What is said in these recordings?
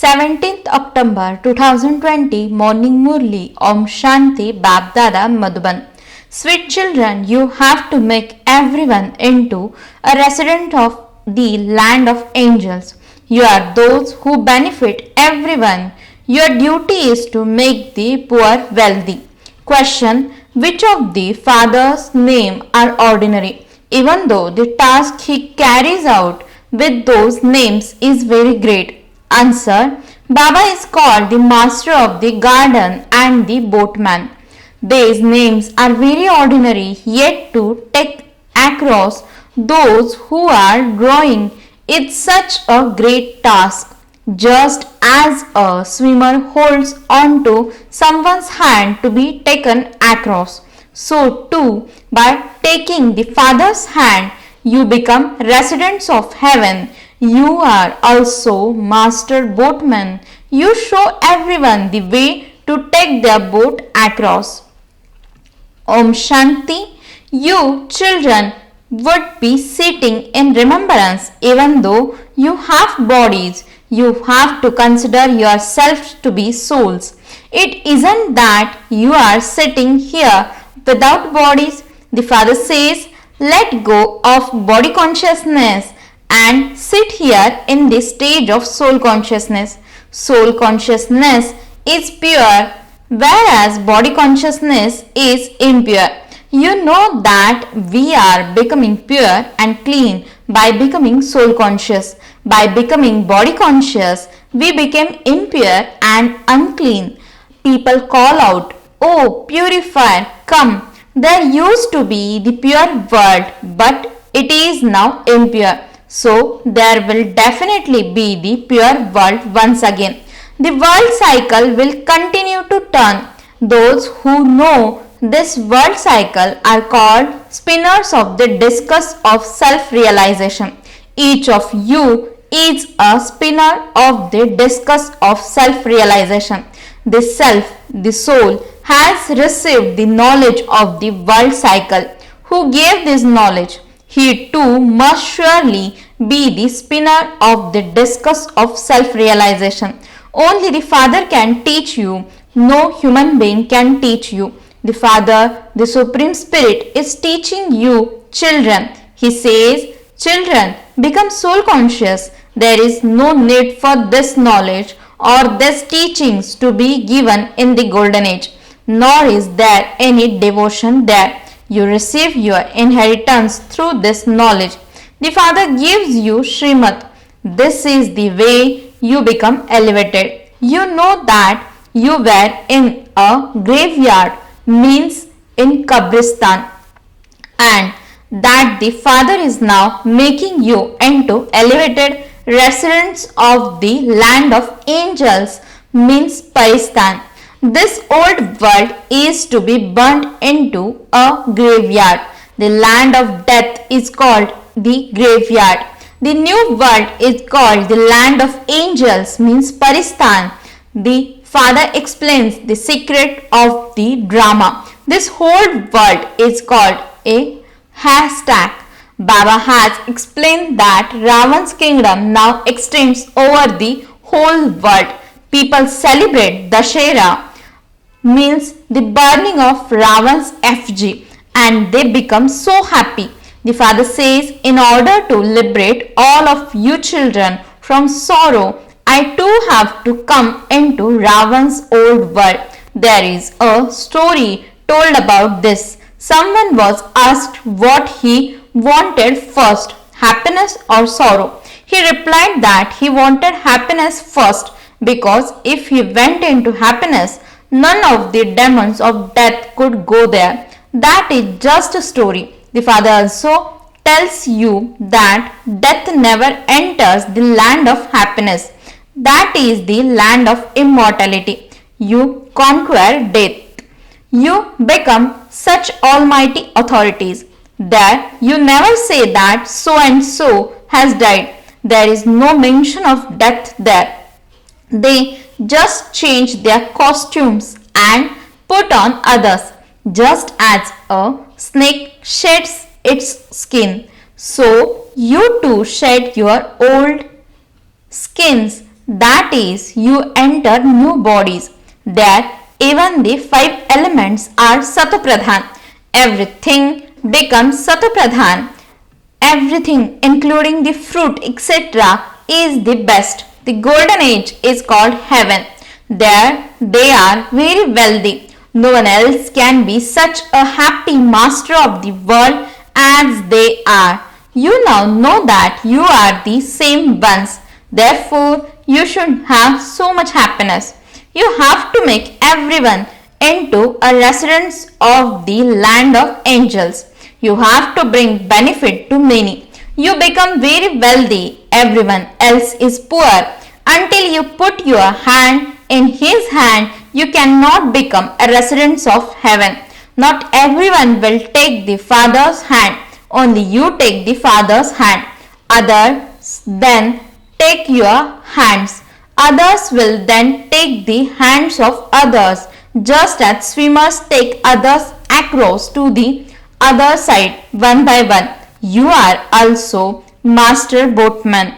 17th October 2020 Morning Murli Om Shanti Babdada Madhuban. Sweet children, you have to make everyone into a resident of the land of angels. You are those who benefit everyone. Your duty is to make the poor wealthy. Question: which of the Father's name are ordinary, even though the task he carries out with those names is very great? Answer: Baba is called the master of the garden and the boatman. These names are very ordinary, yet to take across those who are growing it's such a great task. Just as a swimmer holds on to someone's hand to be taken across, so too by taking the Father's hand you become residents of heaven. You are also master boatmen. You show everyone the way to take their boat across. Om Shanti. You children would be sitting in remembrance even though you have bodies. You have to consider yourselves to be souls. It isn't that you are sitting here without bodies. The Father says, let go of body consciousness and sit here in the stage of soul consciousness. Soul consciousness is pure, whereas body consciousness is impure. You know that we are becoming pure and clean by becoming soul conscious. By becoming body conscious, we became impure and unclean. People call out, "Oh, purifier, come." There used to be the pure world, but it is now impure. So there will definitely be the pure world once again. The world cycle will continue to turn. Those who know this world cycle are called spinners of the discus of self-realization. Each of you is a spinner of the discus of self-realization. The self, the soul, has received the knowledge of the world cycle. Who gave this knowledge? He too must surely be the spinner of the discus of self-realization. Only the Father can teach you. No human being can teach you. The Father, the Supreme Spirit, is teaching you, children. He says, children, become soul conscious. There is no need for this knowledge or these teachings to be given in the golden age, nor is there any devotion there. You receive your inheritance through this knowledge. The Father gives you Srimad. This is the way you become elevated. You know that you were in a graveyard, means in Kabristan, and that the Father is now making you into elevated residents of the land of angels, means Paristan. This old world is to be burnt into a graveyard. The land of death is called the graveyard. The new world is called the land of angels, means Paristan. The Father explains the secret of the drama. This whole world is called a haystack. Baba has explained that Ravan's kingdom now extends over the whole world. People celebrate Dashera, means the burning of Ravan's effigy, and they become so happy. The Father says, in order to liberate all of you children from sorrow, I too have to come into Ravan's old world. There is a story told about this. Someone was asked what he wanted first, happiness or sorrow. He replied that he wanted happiness first, because if he went into happiness, none of the demons of death could go there. That is just a story. The Father also tells you that death never enters the land of happiness. That is the land of immortality. You conquer death. You become such almighty authorities. There you never say that so and so has died. There is no mention of death there. They just change their costumes and put on others. Just as a snake sheds its skin, so you too shed your old skins. That is, you enter new bodies. There, even the five elements are Satopradhan. Everything becomes Satopradhan. Everything, including the fruit, etc., is the best. The golden age is called heaven. There, they are very wealthy. No one else can be such a happy master of the world as they are. You now know that you are the same ones. Therefore, you should have so much happiness. You have to make everyone into a resident of the land of angels. You have to bring benefit to many. You become very wealthy. Everyone else is poor. Until you put your hand in his hand, you cannot become a resident of heaven. Not everyone will take the Father's hand. Only you take the Father's hand. Others then take your hands. Others will then take the hands of others, just as swimmers take others across to the other side one by one. You are also master boatmen.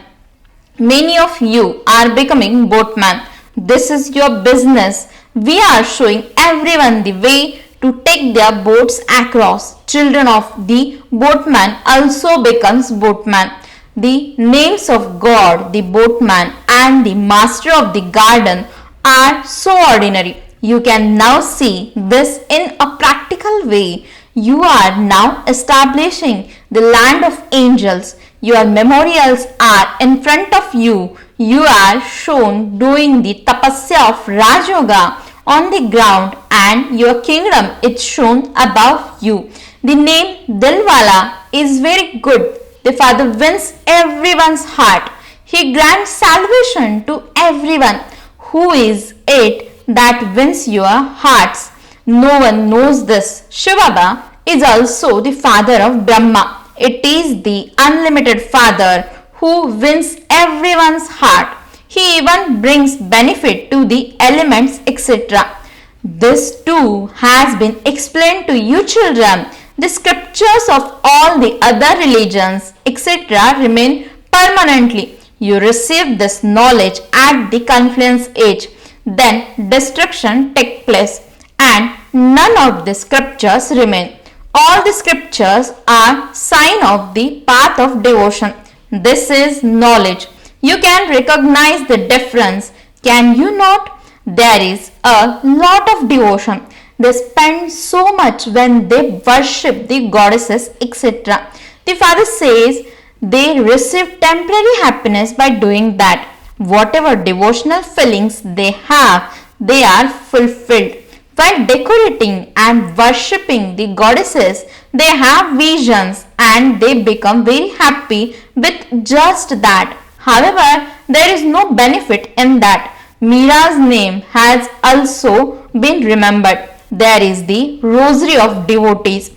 Many of you are becoming boatmen. This is your business. We are showing everyone the way to take their boats across. Children of the boatman also becomes boatman. The names of God, the boatman, and the master of the garden are so ordinary. You can now see this in a practical way. You are now establishing the land of angels. Your memorials are in front of you. You are shown doing the tapasya of Raj Yoga on the ground, and your kingdom is shown above you. The name Dilwala is very good. The Father wins everyone's heart. He grants salvation to everyone. Who is it that wins your hearts? No one knows this. Shiva Baba is also the father of Brahma. It is the unlimited Father who wins everyone's heart. He even brings benefit to the elements, etc. This too has been explained to you children. The scriptures of all the other religions, etc. remain permanently. You receive this knowledge at the confluence age. Then destruction takes place and none of the scriptures remain. All the scriptures are sign of the path of devotion. This is knowledge. You can recognize the difference. Can you not? There is a lot of devotion. They spend so much when they worship the goddesses, etc. The Father says they receive temporary happiness by doing that. Whatever devotional feelings they have, they are fulfilled. While decorating and worshipping the goddesses, they have visions and they become very happy with just that. However, there is no benefit in that. Meera's name has also been remembered. There is the rosary of devotees.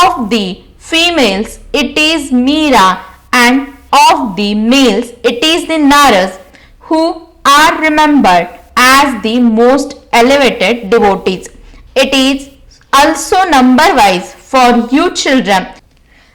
Of the females, it is Meera, and of the males, it is the Naras, who are remembered as the most elevated devotees. It is also number wise for you children.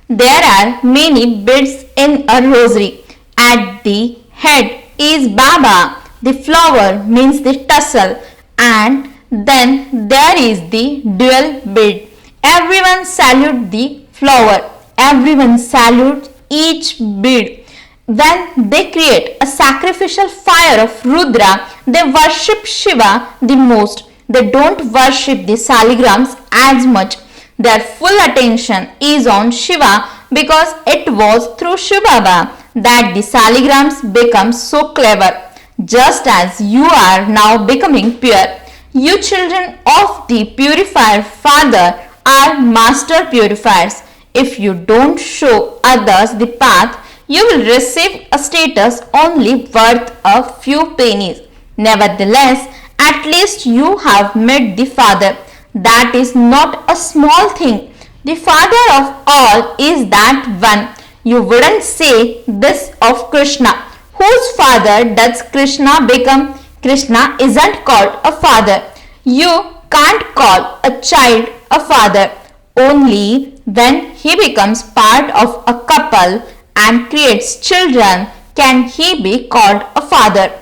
There are many beads in a rosary. At the head is Baba. The flower means the tassel, and then there is the dual bead. Everyone salute the flower. Everyone salutes each bead. When they create a sacrificial fire of Rudra, they worship Shiva the most. They don't worship the saligrams as much. Their full attention is on Shiva because it was through Shiva Baba that the saligrams become so clever. Just as you are now becoming pure, you children of the purifier Father are master purifiers. If you don't show others the path, you will receive a status only worth a few pennies. Nevertheless, at least you have met the Father. That is not a small thing. The Father of all is that one. You wouldn't say this of Krishna. Whose father does Krishna become? Krishna isn't called a father. You can't call a child a father. Only when he becomes part of a couple and creates children can he be called a father.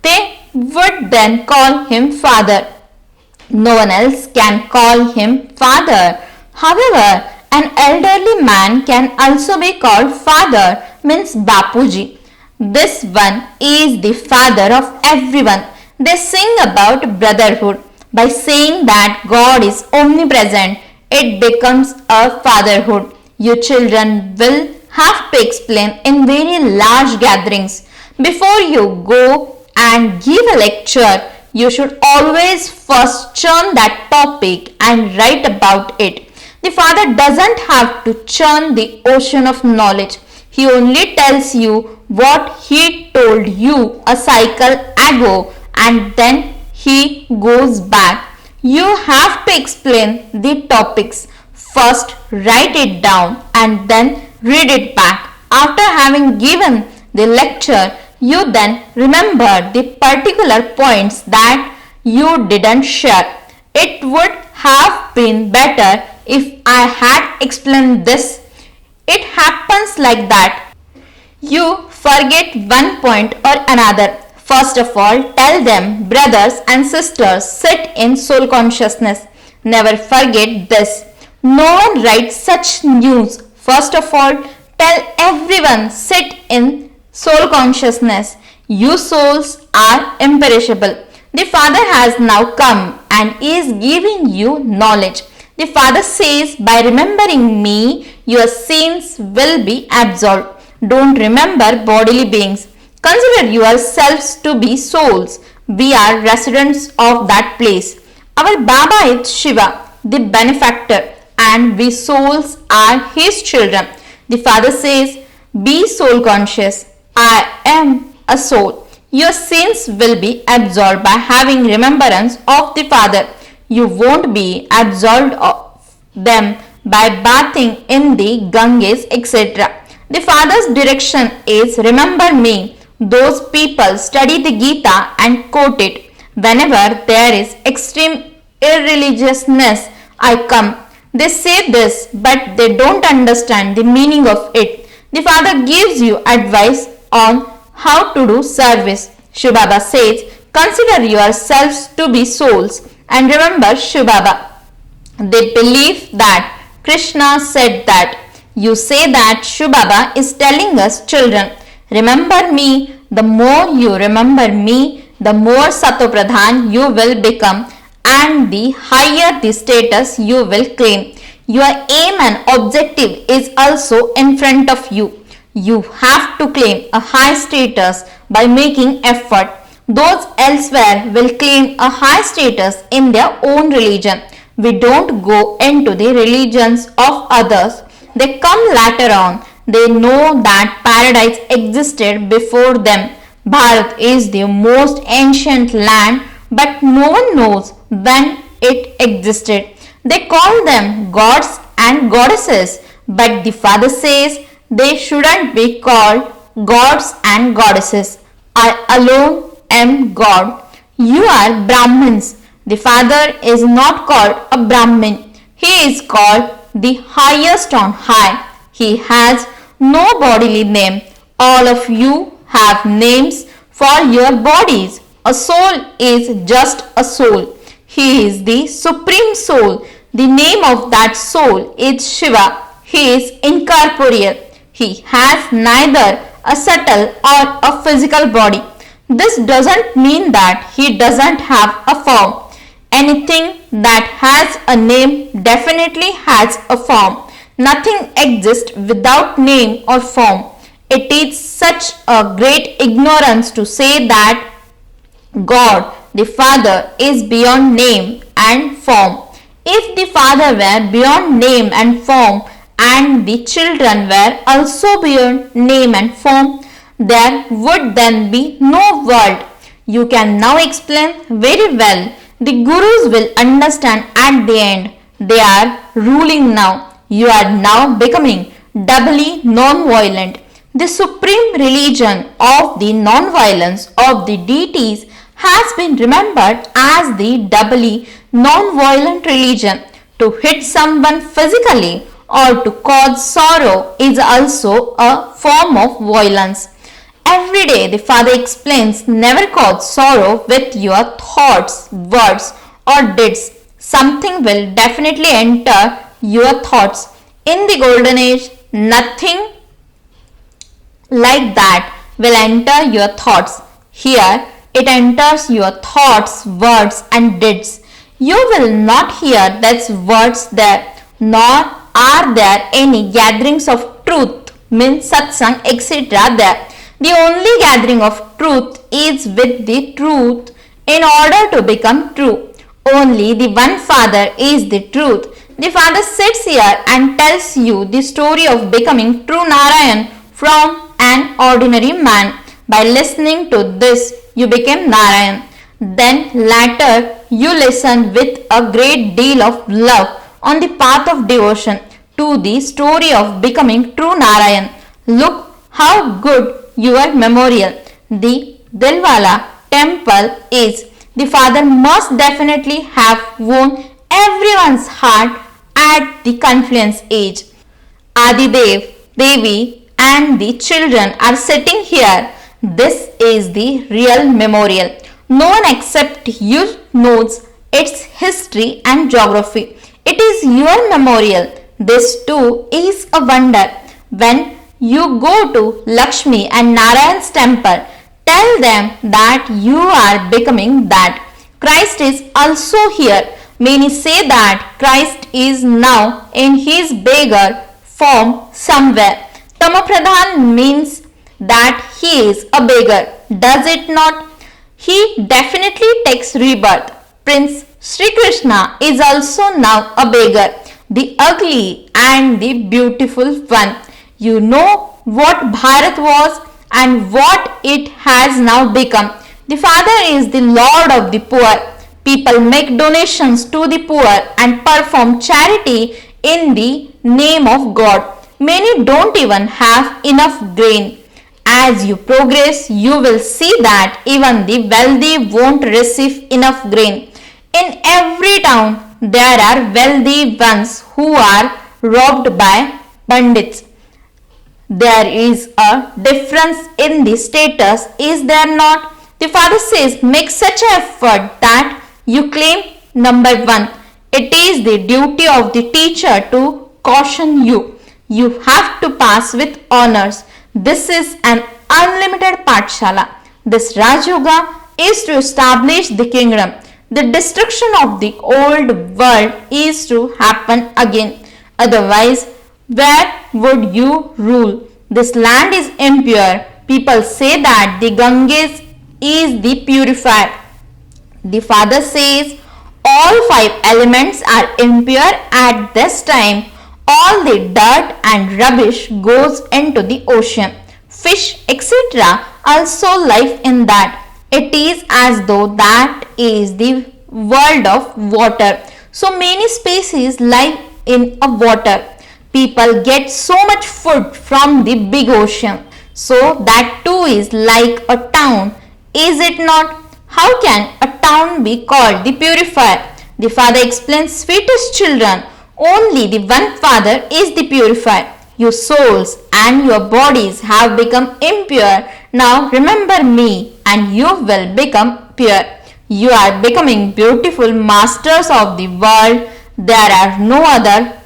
They would then call him father. No one else can call him father. However, an elderly man can also be called father, means Bapuji. This one is the father of everyone. They sing about brotherhood. By saying that God is omnipresent, it becomes a fatherhood. You children will have to explain in very large gatherings. Before you go and give a lecture, you should always first churn that topic and write about it. The father doesn't have to churn the ocean of knowledge. He only tells you what he told you a cycle ago and then he goes back. You have to explain the topics. First write it down and then read it back. After having given the lecture, you then remember the particular points that you didn't share. It would have been better if I had explained this. It happens like that. You forget one point or another. First of all, tell them brothers and sisters sit in soul consciousness. Never forget this. No one writes such news. First of all, tell everyone sit in soul consciousness. You souls are imperishable. The Father has now come and is giving you knowledge. The Father says, by remembering me, your sins will be absolved. Don't remember bodily beings. Consider yourselves to be souls. We are residents of that place. Our Baba is Shiva, the benefactor, and we souls are his children. The Father says, be soul conscious. I am a soul. Your sins will be absolved by having remembrance of the Father. You won't be absolved of them by bathing in the Ganges, etc. The Father's direction is remember me. Those people study the Gita and quote it. Whenever there is extreme irreligiousness, I come. They say this, but they don't understand the meaning of it. The Father gives you advice on how to do service. Shiv Baba says, consider yourselves to be souls and remember Shiv Baba. They believe that Krishna said that. You say that Shiv Baba is telling us children, remember me. The more you remember me, the more Satopradhan you will become and the higher the status you will claim. Your aim and objective is also in front of you. You have to claim a high status by making effort. Those elsewhere will claim a high status in their own religion. We don't go into the religions of others. They come later on. They know that paradise existed before them. Bharat is the most ancient land, but no one knows when it existed. They call them gods and goddesses, but the Father says they shouldn't be called gods and goddesses. I alone am God. You are Brahmins. The Father is not called a Brahmin. He is called the highest on high. He has no bodily name. All of you have names for your bodies. A soul is just a soul. He is the supreme soul. The name of that soul is Shiva. He is incorporeal. He has neither a subtle or a physical body. This doesn't mean that he doesn't have a form. Anything that has a name definitely has a form. Nothing exists without name or form. It is such a great ignorance to say that God, the Father, is beyond name and form. If the Father were beyond name and form and the children were also beyond name and form, there would then be no world. You can now explain very well. The Gurus will understand at the end. They are ruling now. You are now becoming doubly non-violent. The supreme religion of the non-violence of the deities has been remembered as the doubly non-violent religion. To hit someone physically or to cause sorrow is also a form of violence. Every day, the father explains, never cause sorrow with your thoughts, words, or deeds. Something will definitely enter your thoughts. In the golden age, nothing like that will enter your thoughts. Here, it enters your thoughts, words, and deeds. You will not hear these words there, nor are there any gatherings of truth, means satsang, etc. there. The only gathering of truth is with the truth in order to become true. Only the one Father is the truth. The Father sits here and tells you the story of becoming true Narayan from an ordinary man. By listening to this, you became Narayan. Then later, you listen with a great deal of love on the path of devotion to the story of becoming true Narayan. Look how good your memorial, the Dilwala temple is. The father must definitely have won everyone's heart at the confluence age. Adidev, Devi and the children are sitting here. This is the real memorial. No one except you knows its history and geography. It is your memorial. This too is a wonder. When you go to Lakshmi and Narayan's temple, tell them that you are becoming that. Christ is also here. Many say that Christ is now in his beggar form somewhere. Tamapradhan means that he is a beggar, does it not? He definitely takes rebirth. Prince Sri Krishna is also now a beggar, the ugly and the beautiful one. You know what Bharat was and what it has now become. The Father is the Lord of the poor. People make donations to the poor and perform charity in the name of God. Many don't even have enough grain. As you progress, you will see that even the wealthy won't receive enough grain. In every town, there are wealthy ones who are robbed by bandits. There is a difference in the status, is there not? The father says, make such an effort that you claim number one. It is the duty of the teacher to caution you. You have to pass with honors. This is an unlimited Pathshala. This Raj Yoga is to establish the kingdom. The destruction of the old world is to happen again. Otherwise, where would you rule? This land is impure. People say that the Ganges is the purifier. The father says all five elements are impure at this time. All the dirt and rubbish goes into the ocean. Fish, etc. also live in that. It is as though that is the world of water. So many species live in a water. People get so much food from the big ocean. So that too is like a town, is it not? How can a town be called the purifier? The father explains, sweetest children, only the one Father is the purifier. Your souls and your bodies have become impure. Now remember me and you will become pure. You are becoming beautiful masters of the world. There are no other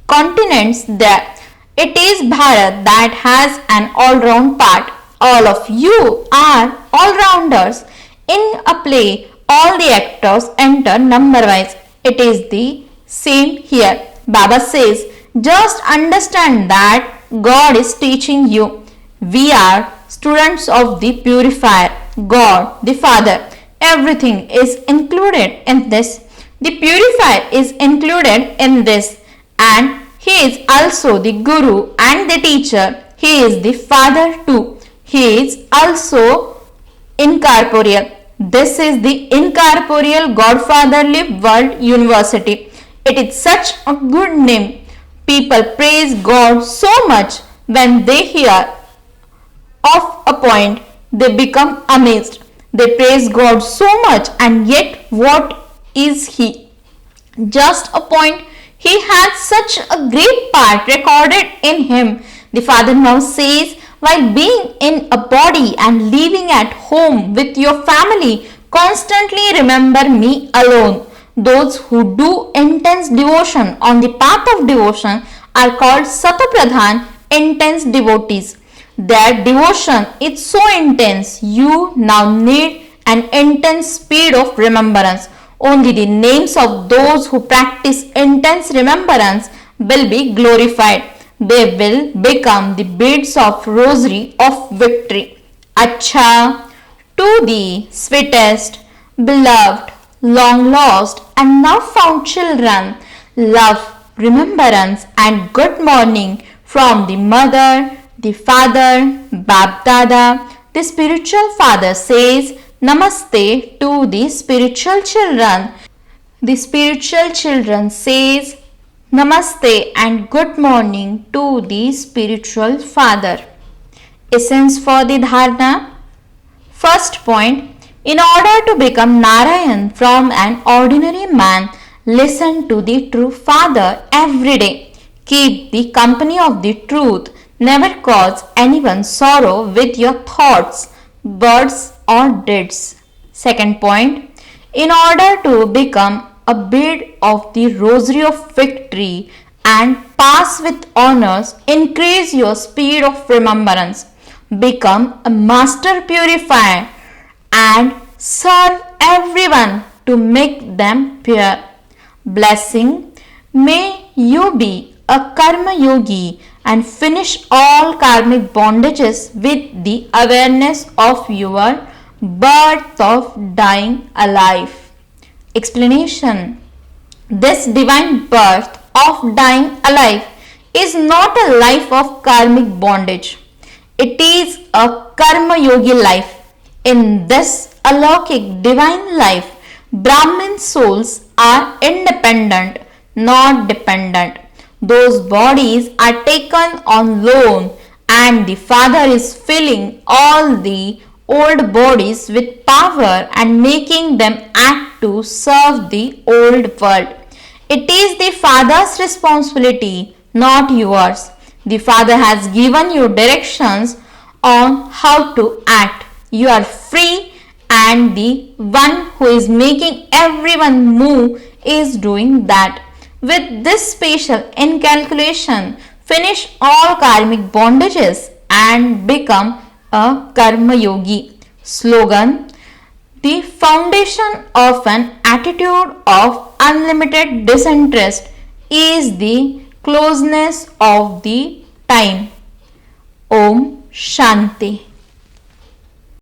continents there. It is Bharat that has an all-round part. All of you are all-rounders. In a play, all the actors enter number-wise. It is the same here. Baba says, just understand that God is teaching you. We are students of the purifier, God, the Father. Everything is included in this. The purifier is included in this, and he is also the Guru and the teacher. He is the Father too. He is also incorporeal. This is the Incorporeal Godfatherly World University. It is such a good name. People praise God so much when they hear of a point, they become amazed. They praise God so much, and yet what is He? Just a point. He had such a great part recorded in Him. The Father now says, while being in a body and living at home with your family, constantly remember me alone. Those who do intense devotion on the path of devotion are called Satapradhan, intense devotees. Their devotion is so intense, you now need an intense speed of remembrance. Only the names of those who practice intense remembrance will be glorified. They will become the beads of rosary of victory. Acha, to thee, sweetest, beloved, long lost, and now found children, love, remembrance, and good morning from the mother, the father, Bap Dada. The spiritual father says Namaste to the spiritual children. The spiritual children says Namaste and good morning to the spiritual father. Essence for the dharana. First point, in order to become Narayan from an ordinary man, listen to the true Father every day. Keep the company of the truth. Never cause anyone sorrow with your thoughts, words or deeds. Second point, in order to become a bead of the rosary of victory and pass with honors, increase your speed of remembrance. Become a master purifier and serve everyone to make them pure. Blessing, may you be a karma yogi and finish all karmic bondages with the awareness of your birth of dying alive. Explanation. This divine birth of dying alive is not a life of karmic bondage. It is a karma yogi life. In this alaukic divine life, Brahmin souls are independent, not dependent. Those bodies are taken on loan and the Father is filling all the old bodies with power and making them act to serve the old world. It is the Father's responsibility, not yours. The Father has given you directions on how to act. You are free and the one who is making everyone move is doing that. With this special incalculation, finish all karmic bondages and become a karma yogi. Slogan: the foundation of an attitude of unlimited disinterest is the closeness of the time. Om Shanti.